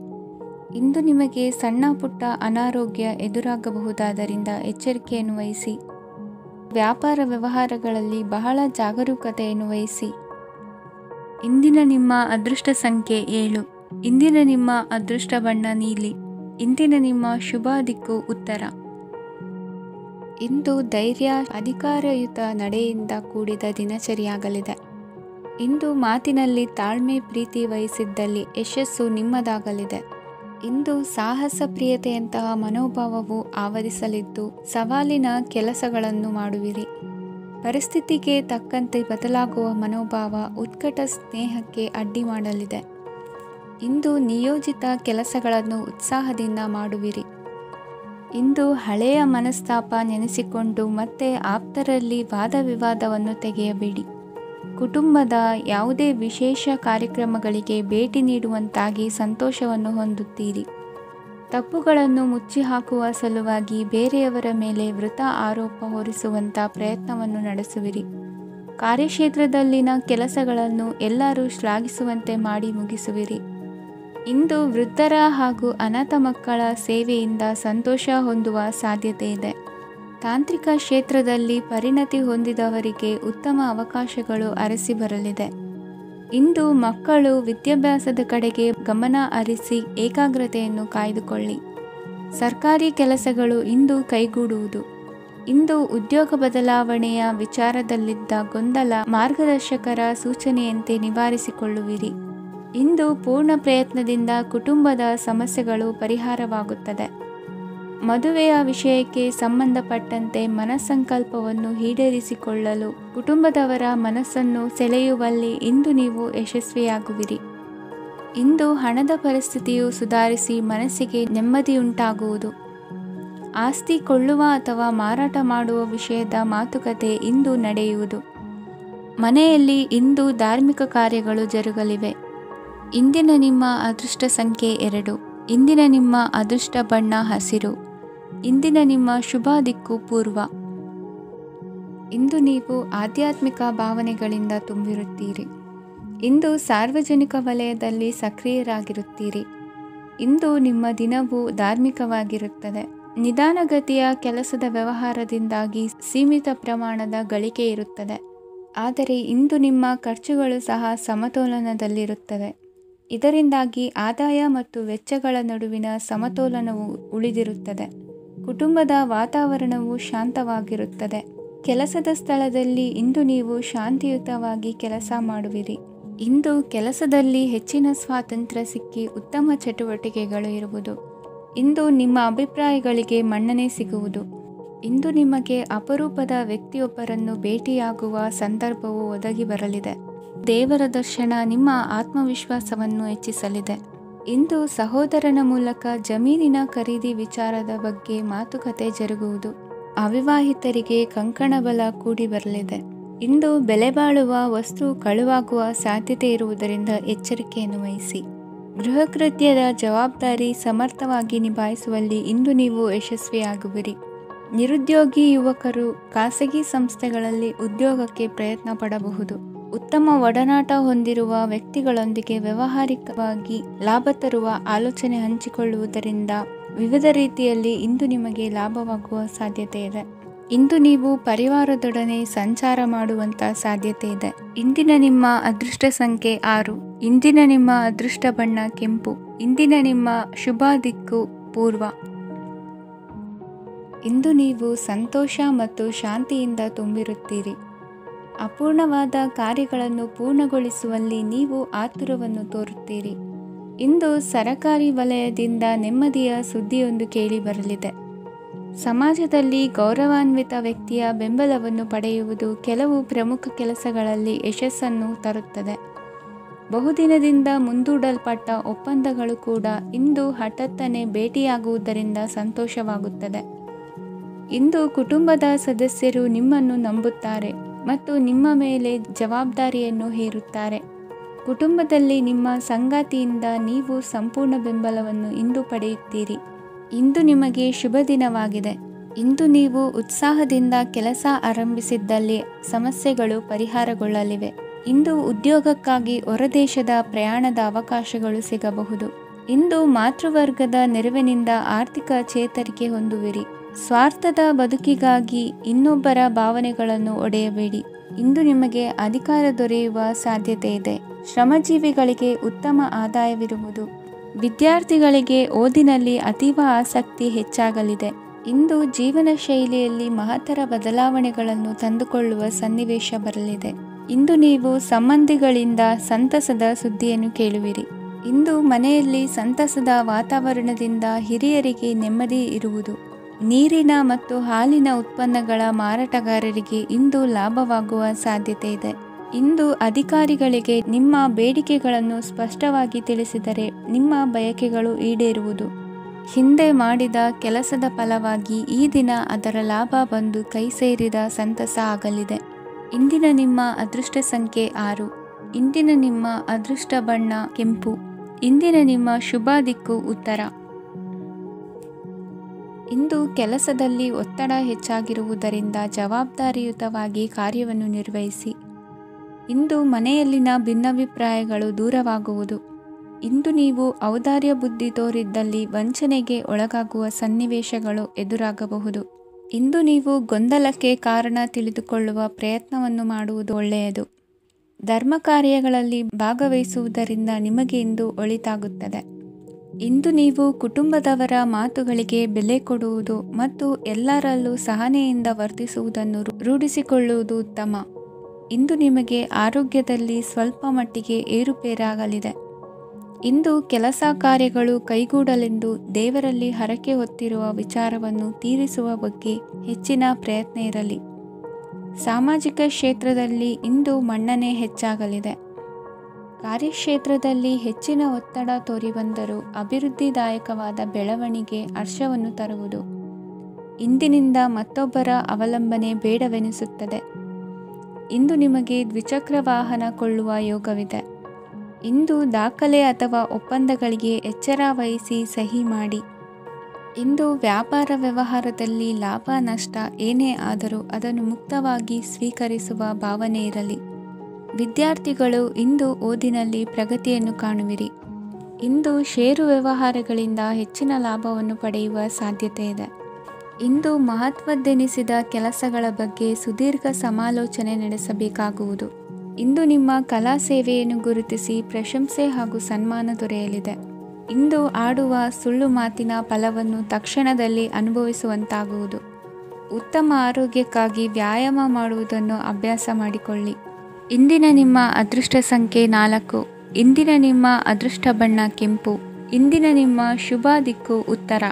ಇಂದು ನಿಮಗೆ ಸಣ್ಣ ಪುಟ್ಟ ಅನಾರೋಗ್ಯ ಎದುರಾಗಬಹುದಾದ್ದರಿಂದ ಎಚ್ಚರಿಕೆಯನ್ನು ವಹಿಸಿ. ವ್ಯಾಪಾರ ವ್ಯವಹಾರಗಳಲ್ಲಿ ಬಹಳ ಜಾಗರೂಕತೆಯನ್ನು ವಹಿಸಿ. ಇಂದಿನ ನಿಮ್ಮ ಅದೃಷ್ಟ ಸಂಖ್ಯೆ 7. ಇಂದಿನ ನಿಮ್ಮ ಅದೃಷ್ಟ ಬಣ್ಣ ನೀಲಿ. ಇಂದಿನ ನಿಮ್ಮ ಶುಭ ದಿಕ್ಕು ಉತ್ತರ. ಇಂದು ಧೈರ್ಯ, ಅಧಿಕಾರಯುತ ನಡೆಯಿಂದ ಕೂಡಿದ ದಿನಚರಿಯಾಗಲಿದೆ. ಇಂದು ಮಾತಿನಲ್ಲಿ ತಾಳ್ಮೆ, ಪ್ರೀತಿ ವಹಿಸಿದ್ದಲ್ಲಿ ಯಶಸ್ಸು ನಿಮ್ಮದಾಗಲಿದೆ. ಇಂದು ಸಾಹಸ ಪ್ರಿಯತೆಯಂತಹ ಮನೋಭಾವವು ಆವರಿಸಲಿದ್ದು ಸವಾಲಿನ ಕೆಲಸಗಳನ್ನು ಮಾಡುವಿರಿ. ಪರಿಸ್ಥಿತಿಗೆ ತಕ್ಕಂತೆ ಬದಲಾಗುವ ಮನೋಭಾವ ಉತ್ಕಟ ಸ್ನೇಹಕ್ಕೆ ಅಡ್ಡಿ ಮಾಡಲಿದೆ. ಇಂದು ನಿಯೋಜಿತ ಕೆಲಸಗಳನ್ನು ಉತ್ಸಾಹದಿಂದ ಮಾಡುವಿರಿ. ಇಂದು ಹಳೆಯ ಮನಸ್ತಾಪ ನೆನೆಸಿಕೊಂಡು ಮತ್ತೆ ಆಪ್ತರಲ್ಲಿ ವಾದ ವಿವಾದವನ್ನು ತೆಗೆಯಬೇಡಿ. ಕುಟುಂಬದ ಯಾವುದೇ ವಿಶೇಷ ಕಾರ್ಯಕ್ರಮಗಳಿಗೆ ಭೇಟಿ ನೀಡುವಂತಾಗಿ ಸಂತೋಷವನ್ನು ಹೊಂದುತ್ತೀರಿ. ತಪ್ಪುಗಳನ್ನು ಮುಚ್ಚಿಹಾಕುವ ಸಲುವಾಗಿ ಬೇರೆಯವರ ಮೇಲೆ ವೃಥಾ ಆರೋಪ ಹೊರಿಸುವಂಥ ಪ್ರಯತ್ನವನ್ನು ನಡೆಸುವಿರಿ. ಕಾರ್ಯಕ್ಷೇತ್ರದಲ್ಲಿನ ಕೆಲಸಗಳನ್ನು ಎಲ್ಲರೂ ಶ್ಲಾಘಿಸುವಂತೆ ಮಾಡಿ ಮುಗಿಸುವಿರಿ. ಇಂದು ವೃದ್ಧರ ಹಾಗೂ ಅನಾಥ ಮಕ್ಕಳ ಸೇವೆಯಿಂದ ಸಂತೋಷ ಹೊಂದುವ ಸಾಧ್ಯತೆ ಇದೆ. ತಾಂತ್ರಿಕ ಕ್ಷೇತ್ರದಲ್ಲಿ ಪರಿಣತಿ ಹೊಂದಿದವರಿಗೆ ಉತ್ತಮ ಅವಕಾಶಗಳು ಅರಸಿ ಬರಲಿದೆ. ಇಂದು ಮಕ್ಕಳು ವಿದ್ಯಾಭ್ಯಾಸದ ಕಡೆಗೆ ಗಮನ ಹರಿಸಿ ಏಕಾಗ್ರತೆಯನ್ನು ಕಾಯ್ದುಕೊಳ್ಳಿ. ಸರ್ಕಾರಿ ಕೆಲಸಗಳು ಇಂದು ಕೈಗೂಡುವುದು. ಇಂದು ಉದ್ಯೋಗ ಬದಲಾವಣೆಯ ವಿಚಾರದಲ್ಲಿದ್ದ ಗೊಂದಲ ಮಾರ್ಗದರ್ಶಕರ ಸೂಚನೆಯಂತೆ ನಿವಾರಿಸಿಕೊಳ್ಳುವಿರಿ. ಇಂದು ಪೂರ್ಣ ಪ್ರಯತ್ನದಿಂದ ಕುಟುಂಬದ ಸಮಸ್ಯೆಗಳು ಪರಿಹಾರವಾಗುತ್ತದೆ. ಮದುವೆಯ ವಿಷಯಕ್ಕೆ ಸಂಬಂಧಪಟ್ಟಂತೆ ಮನಸ್ಸಂಕಲ್ಪವನ್ನು ಈಡೇರಿಸಿಕೊಳ್ಳಲು ಕುಟುಂಬದವರ ಮನಸ್ಸನ್ನು ಸೆಳೆಯುವಲ್ಲಿ ಇಂದು ನೀವು ಯಶಸ್ವಿಯಾಗುವಿರಿ. ಇಂದು ಹಣದ ಪರಿಸ್ಥಿತಿಯು ಸುಧಾರಿಸಿ ಮನಸ್ಸಿಗೆ ನೆಮ್ಮದಿಯುಂಟಾಗುವುದು. ಆಸ್ತಿ ಕೊಳ್ಳುವ ಅಥವಾ ಮಾರಾಟ ಮಾಡುವ ವಿಷಯದ ಮಾತುಕತೆ ಇಂದು ನಡೆಯುವುದು. ಮನೆಯಲ್ಲಿ ಇಂದು ಧಾರ್ಮಿಕ ಕಾರ್ಯಗಳು ಜರುಗಲಿವೆ. ಇಂದಿನ ನಿಮ್ಮ ಅದೃಷ್ಟ ಸಂಖ್ಯೆ 2. ಇಂದಿನ ನಿಮ್ಮ ಅದೃಷ್ಟ ಬಣ್ಣ ಹಸಿರು. ಇಂದಿನ ನಿಮ್ಮ ಶುಭ ದಿಕ್ಕು ಪೂರ್ವ. ಇಂದು ನೀವು ಆಧ್ಯಾತ್ಮಿಕ ಭಾವನೆಗಳಿಂದ ತುಂಬಿರುತ್ತೀರಿ. ಇಂದು ಸಾರ್ವಜನಿಕ ವಲಯದಲ್ಲಿ ಸಕ್ರಿಯರಾಗಿರುತ್ತೀರಿ. ಇಂದು ನಿಮ್ಮ ದಿನವು ಧಾರ್ಮಿಕವಾಗಿರುತ್ತದೆ. ನಿಧಾನಗತಿಯ ಕೆಲಸದ ವ್ಯವಹಾರದಿಂದಾಗಿ ಸೀಮಿತ ಪ್ರಮಾಣದ ಗಳಿಕೆ ಇರುತ್ತದೆ. ಆದರೆ ಇಂದು ನಿಮ್ಮ ಖರ್ಚುಗಳು ಸಹ ಸಮತೋಲನದಲ್ಲಿರುತ್ತವೆ. ಇದರಿಂದಾಗಿ ಆದಾಯ ಮತ್ತು ವೆಚ್ಚಗಳ ನಡುವಿನ ಸಮತೋಲನವು ಉಳಿದಿರುತ್ತದೆ. ಕುಟುಂಬದ ವಾತಾವರಣವು ಶಾಂತವಾಗಿರುತ್ತದೆ. ಕೆಲಸದ ಸ್ಥಳದಲ್ಲಿ ಇಂದು ನೀವು ಶಾಂತಿಯುತವಾಗಿ ಕೆಲಸ ಮಾಡುವಿರಿ. ಇಂದು ಕೆಲಸದಲ್ಲಿ ಹೆಚ್ಚಿನ ಸ್ವಾತಂತ್ರ್ಯ ಸಿಕ್ಕಿ ಉತ್ತಮ ಚಟುವಟಿಕೆಗಳು ಇರುವುದು. ಇಂದು ನಿಮ್ಮ ಅಭಿಪ್ರಾಯಗಳಿಗೆ ಮನ್ನಣೆ ಸಿಗುವುದು. ಇಂದು ನಿಮಗೆ ಅಪರೂಪದ ವ್ಯಕ್ತಿಯೊಬ್ಬರನ್ನು ಭೇಟಿಯಾಗುವ ಸಂದರ್ಭವು ಒದಗಿ ಬರಲಿದೆ. ದೇವರ ದರ್ಶನ ನಿಮ್ಮ ಆತ್ಮವಿಶ್ವಾಸವನ್ನು ಹೆಚ್ಚಿಸಲಿದೆ. ಇಂದು ಸಹೋದರನ ಮೂಲಕ ಜಮೀನಿನ ಖರೀದಿ ವಿಚಾರದ ಬಗ್ಗೆ ಮಾತುಕತೆ ಜರುಗುವುದು. ಅವಿವಾಹಿತರಿಗೆ ಕಂಕಣ ಬಲ ಕೂಡಿ ಬರಲಿದೆ. ಇಂದು ಬೆಲೆ ಬಾಳುವ ವಸ್ತು ಕಳುವಾಗುವ ಸಾಧ್ಯತೆ ಇರುವುದರಿಂದ ಎಚ್ಚರಿಕೆಯನ್ನು ವಹಿಸಿ. ಗೃಹ ಕೃತ್ಯದ ಜವಾಬ್ದಾರಿ ಸಮರ್ಥವಾಗಿ ನಿಭಾಯಿಸುವಲ್ಲಿ ಇಂದು ನೀವು ಯಶಸ್ವಿಯಾಗುವಿರಿ. ನಿರುದ್ಯೋಗಿ ಯುವಕರು ಖಾಸಗಿ ಸಂಸ್ಥೆಗಳಲ್ಲಿ ಉದ್ಯೋಗಕ್ಕೆ ಪ್ರಯತ್ನ ಪಡಬಹುದು. ಉತ್ತಮ ಒಡನಾಟ ಹೊಂದಿರುವ ವ್ಯಕ್ತಿಗಳೊಂದಿಗೆ ವ್ಯಾವಹಾರಿಕವಾಗಿ ಲಾಭ ತರುವ ಆಲೋಚನೆ ಹಂಚಿಕೊಳ್ಳುವುದರಿಂದ ವಿವಿಧ ರೀತಿಯಲ್ಲಿ ಇಂದು ನಿಮಗೆ ಲಾಭವಾಗುವ ಸಾಧ್ಯತೆ ಇದೆ. ಇಂದು ನೀವು ಪರಿವಾರದೊಡನೆ ಸಂಚಾರ ಮಾಡುವಂಥ ಸಾಧ್ಯತೆ ಇದೆ. ಇಂದಿನ ನಿಮ್ಮ ಅದೃಷ್ಟ ಸಂಖ್ಯೆ 6. ಇಂದಿನ ನಿಮ್ಮ ಅದೃಷ್ಟ ಬಣ್ಣ ಕೆಂಪು. ಇಂದಿನ ನಿಮ್ಮ ಶುಭ ದಿಕ್ಕು ಪೂರ್ವ. ಇಂದು ನೀವು ಸಂತೋಷ ಮತ್ತು ಶಾಂತಿಯಿಂದ ತುಂಬಿರುತ್ತೀರಿ. ಅಪೂರ್ಣವಾದ ಕಾರ್ಯಗಳನ್ನು ಪೂರ್ಣಗೊಳಿಸುವಲ್ಲಿ ನೀವು ಆತುರವನ್ನು ತೋರುತ್ತೀರಿ. ಇಂದು ಸರಕಾರಿ ವಲಯದಿಂದ ನೆಮ್ಮದಿಯ ಸುದ್ದಿಯೊಂದು ಕೇಳಿಬರಲಿದೆ. ಸಮಾಜದಲ್ಲಿ ಗೌರವಾನ್ವಿತ ವ್ಯಕ್ತಿಯ ಬೆಂಬಲವನ್ನು ಪಡೆಯುವುದು ಕೆಲವು ಪ್ರಮುಖ ಕೆಲಸಗಳಲ್ಲಿ ಯಶಸ್ಸನ್ನು ತರುತ್ತದೆ. ಬಹುದಿನದಿಂದ ಮುಂದೂಡಲ್ಪಟ್ಟ ಒಪ್ಪಂದಗಳು ಕೂಡ ಇಂದು ಹಠಾತ್ತನೆ ಭೇಟಿಯಾಗುವುದರಿಂದ ಸಂತೋಷವಾಗುತ್ತದೆ. ಇಂದು ಕುಟುಂಬದ ಸದಸ್ಯರು ನಿಮ್ಮನ್ನು ನಂಬುತ್ತಾರೆ ಮತ್ತು ನಿಮ್ಮ ಮೇಲೆ ಜವಾಬ್ದಾರಿಯನ್ನು ಹೇರುತ್ತಾರೆ. ಕುಟುಂಬದಲ್ಲಿ ನಿಮ್ಮ ಸಂಗಾತಿಯಿಂದ ನೀವು ಸಂಪೂರ್ಣ ಬೆಂಬಲವನ್ನು ಇಂದು ಪಡೆಯುತ್ತೀರಿ. ಇಂದು ನಿಮಗೆ ಶುಭ ದಿನವಾಗಿದೆ. ಇಂದು ನೀವು ಉತ್ಸಾಹದಿಂದ ಕೆಲಸ ಆರಂಭಿಸಿದ್ದಲ್ಲಿ ಸಮಸ್ಯೆಗಳು ಪರಿಹಾರಗೊಳ್ಳಲಿವೆ. ಇಂದು ಉದ್ಯೋಗಕ್ಕಾಗಿ ಹೊರದೇಶದ ಪ್ರಯಾಣದ ಅವಕಾಶಗಳು ಸಿಗಬಹುದು. ಇಂದು ಮಾತೃವರ್ಗದ ನೆರವಿನಿಂದ ಆರ್ಥಿಕ ಚೇತರಿಕೆ ಹೊಂದುವಿರಿ. ಸ್ವಾರ್ಥದ ಬದುಕಿಗಾಗಿ ಇನ್ನೊಬ್ಬರ ಭಾವನೆಗಳನ್ನು ಒಡೆಯಬೇಡಿ. ಇಂದು ನಿಮಗೆ ಅಧಿಕಾರ ದೊರೆಯುವ ಸಾಧ್ಯತೆ ಇದೆ. ಶ್ರಮಜೀವಿಗಳಿಗೆ ಉತ್ತಮ ಆದಾಯವಿರುವುದು. ವಿದ್ಯಾರ್ಥಿಗಳಿಗೆ ಓದಿನಲ್ಲಿ ಅತೀವ ಆಸಕ್ತಿ ಹೆಚ್ಚಾಗಲಿದೆ. ಇಂದು ಜೀವನ ಶೈಲಿಯಲ್ಲಿ ಮಹತ್ತರ ಬದಲಾವಣೆಗಳನ್ನು ತಂದುಕೊಳ್ಳುವ ಸನ್ನಿವೇಶ ಬರಲಿದೆ. ಇಂದು ನೀವು ಸಂಬಂಧಿಗಳಿಂದ ಸಂತಸದ ಸುದ್ದಿಯನ್ನು ಕೇಳುವಿರಿ. ಇಂದು ಮನೆಯಲ್ಲಿ ಸಂತಸದ ವಾತಾವರಣದಿಂದ ಹಿರಿಯರಿಗೆ ನೆಮ್ಮದಿ ಇರುವುದು. ನೀರಿನ ಮತ್ತು ಹಾಲಿನ ಉತ್ಪನ್ನಗಳ ಮಾರಾಟಗಾರರಿಗೆ ಇಂದು ಲಾಭವಾಗುವ ಸಾಧ್ಯತೆ ಇದೆ. ಇಂದು ಅಧಿಕಾರಿಗಳಿಗೆ ನಿಮ್ಮ ಬೇಡಿಕೆಗಳನ್ನು ಸ್ಪಷ್ಟವಾಗಿ ತಿಳಿಸಿದರೆ ನಿಮ್ಮ ಬಯಕೆಗಳು ಈಡೇರುವುದು. ಹಿಂದೆ ಮಾಡಿದ ಕೆಲಸದ ಫಲವಾಗಿ ಈ ದಿನ ಅದರ ಲಾಭ ಬಂದು ಕೈ ಸೇರಿದ ಸಂತಸ ಆಗಲಿದೆ. ಇಂದಿನ ನಿಮ್ಮ ಅದೃಷ್ಟ ಸಂಖ್ಯೆ 6. ಇಂದಿನ ನಿಮ್ಮ ಅದೃಷ್ಟ ಬಣ್ಣ ಕೆಂಪು. ಇಂದಿನ ನಿಮ್ಮ ಶುಭ ದಿಕ್ಕು ಉತ್ತರ. ಇಂದು ಕೆಲಸದಲ್ಲಿ ಒತ್ತಡ ಹೆಚ್ಚಾಗಿರುವುದರಿಂದ ಜವಾಬ್ದಾರಿಯುತವಾಗಿ ಕಾರ್ಯವನ್ನು ನಿರ್ವಹಿಸಿ. ಇಂದು ಮನೆಯಲ್ಲಿನ ಭಿನ್ನಾಭಿಪ್ರಾಯಗಳು ದೂರವಾಗುವುದು. ಇಂದು ನೀವು ಔದಾರ್ಯ ಬುದ್ಧಿ ತೋರಿದ್ದಲ್ಲಿ ವಂಚನೆಗೆ ಒಳಗಾಗುವ ಸನ್ನಿವೇಶಗಳು ಎದುರಾಗಬಹುದು. ಇಂದು ನೀವು ಗೊಂದಲಕ್ಕೆ ಕಾರಣ ತಿಳಿದುಕೊಳ್ಳುವ ಪ್ರಯತ್ನವನ್ನು ಮಾಡುವುದು ಒಳ್ಳೆಯದು. ಧರ್ಮ ಕಾರ್ಯಗಳಲ್ಲಿ ಭಾಗವಹಿಸುವುದರಿಂದ ನಿಮಗೆ ಇಂದು ಒಳಿತಾಗುತ್ತದೆ. ಇಂದು ನೀವು ಕುಟುಂಬದವರ ಮಾತುಗಳಿಗೆ ಬೆಲೆ ಕೊಡುವುದು ಮತ್ತು ಎಲ್ಲರಲ್ಲೂ ಸಹನೆಯಿಂದ ವರ್ತಿಸುವುದನ್ನು ರೂಢಿಸಿಕೊಳ್ಳುವುದು ಉತ್ತಮ. ಇಂದು ನಿಮಗೆ ಆರೋಗ್ಯದಲ್ಲಿ ಸ್ವಲ್ಪ ಮಟ್ಟಿಗೆ ಏರುಪೇರಾಗಲಿದೆ. ಇಂದು ಕೆಲಸ ಕಾರ್ಯಗಳು ಕೈಗೂಡಲೆಂದು ದೇವರಲ್ಲಿ ಹರಕೆ ಹೊತ್ತಿರುವ ವಿಚಾರವನ್ನು ತೀರಿಸುವ ಬಗ್ಗೆ ಹೆಚ್ಚಿನ ಪ್ರಯತ್ನ ಇರಲಿ. ಸಾಮಾಜಿಕ ಕ್ಷೇತ್ರದಲ್ಲಿ ಇಂದು ಮನ್ನಣೆ ಹೆಚ್ಚಾಗಲಿದೆ. ಕಾರ್ಯಕ್ಷೇತ್ರದಲ್ಲಿ ಹೆಚ್ಚಿನ ಒತ್ತಡ ತೋರಿಬಂದರೂ ಅಭಿವೃದ್ಧಿದಾಯಕವಾದ ಬೆಳವಣಿಗೆ ಹರ್ಷವನ್ನು ತರುವುದು. ಇಂದಿನಿಂದ ಮತ್ತೊಬ್ಬರ ಅವಲಂಬನೆ ಬೇಡವೆನಿಸುತ್ತದೆ. ಇಂದು ನಿಮಗೆ ದ್ವಿಚಕ್ರ ವಾಹನ ಕೊಳ್ಳುವ ಯೋಗವಿದೆ. ಇಂದು ದಾಖಲೆ ಅಥವಾ ಒಪ್ಪಂದಗಳಿಗೆ ಎಚ್ಚರ ವಹಿಸಿ ಸಹಿ ಮಾಡಿ. ಇಂದು ವ್ಯಾಪಾರ ವ್ಯವಹಾರದಲ್ಲಿ ಲಾಭ ನಷ್ಟ ಏನೇ ಆದರೂ ಅದನ್ನು ಮುಕ್ತವಾಗಿ ಸ್ವೀಕರಿಸುವ ಭಾವನೆ ಇರಲಿ. ವಿದ್ಯಾರ್ಥಿಗಳು ಇಂದು ಓದಿನಲ್ಲಿ ಪ್ರಗತಿಯನ್ನು ಕಾಣುವಿರಿ. ಇಂದು ಷೇರು ವ್ಯವಹಾರಗಳಿಂದ ಹೆಚ್ಚಿನ ಲಾಭವನ್ನು ಪಡೆಯುವ ಸಾಧ್ಯತೆ ಇದೆ. ಇಂದು ಮಹತ್ವದ್ದೆನಿಸಿದ ಕೆಲಸಗಳ ಬಗ್ಗೆ ಸುದೀರ್ಘ ಸಮಾಲೋಚನೆ ನಡೆಸಬೇಕಾಗುವುದು. ಇಂದು ನಿಮ್ಮ ಕಲಾ ಸೇವೆಯನ್ನು ಗುರುತಿಸಿ ಪ್ರಶಂಸೆ ಹಾಗೂ ಸನ್ಮಾನ ದೊರೆಯಲಿದೆ. ಇಂದು ಆಡುವ ಸುಳ್ಳು ಮಾತಿನ ಫಲವನ್ನು ತಕ್ಷಣದಲ್ಲಿ ಅನುಭವಿಸುವಂತಾಗುವುದು. ಉತ್ತಮ ಆರೋಗ್ಯಕ್ಕಾಗಿ ವ್ಯಾಯಾಮ ಮಾಡುವುದನ್ನು ಅಭ್ಯಾಸ ಮಾಡಿಕೊಳ್ಳಿ. ಇಂದಿನ ನಿಮ್ಮ ಅದೃಷ್ಟ ಸಂಖ್ಯೆ 4. ಇಂದಿನ ನಿಮ್ಮ ಅದೃಷ್ಟ ಬಣ್ಣ ಕೆಂಪು. ಇಂದಿನ ನಿಮ್ಮ ಶುಭ ದಿಕ್ಕು ಉತ್ತರ.